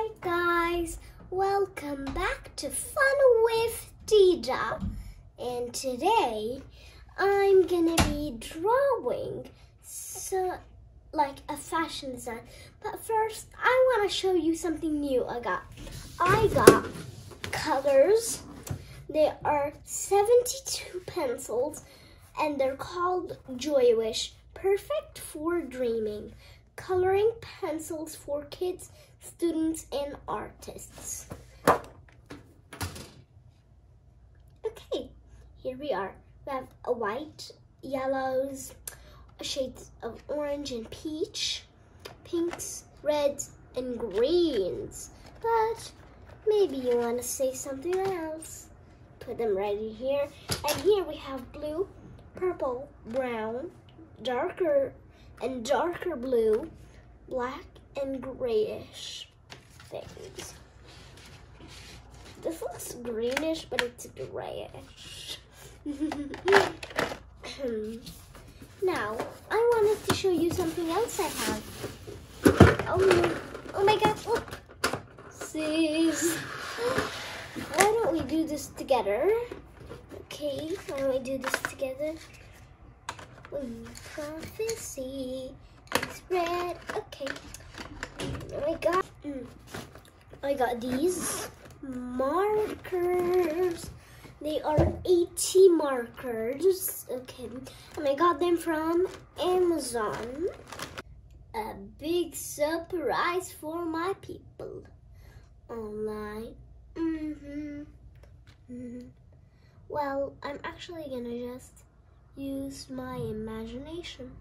Hi guys, welcome back to Fun with Dida. And today I'm gonna be drawing like a fashion design. But first I wanna show you something new I got. I got colors. There are 72 pencils and they're called Joy Wish, perfect for dreaming. Coloring pencils for kids, students, and artists. Okay, here we are. We have a white, yellows, shades of orange and peach, pinks, reds, and greens. But maybe you want to say something else. Put them right in here. And here we have blue, purple, brown, darker blue, black and grayish things. This looks greenish, but it's grayish. Now, I wanted to show you something else I have. Oh my gosh, look. Sis. Why don't we do this together? Okay, why don't we do this together? Prophecy is red. Okay. I got these markers. They are 80 markers. Okay. And I got them from Amazon. A big surprise for my people online. Well, I'm actually gonna just use my imagination.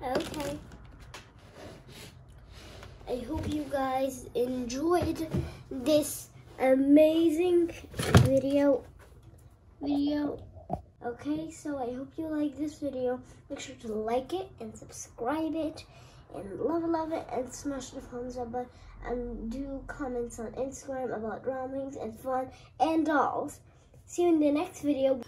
Okay. I hope you guys enjoyed this amazing video. Okay, so I hope you like this video. Make sure to like it and subscribe it and love it and smash the thumbs up button and do comments on Instagram about drawings and fun and dolls. See you in the next video.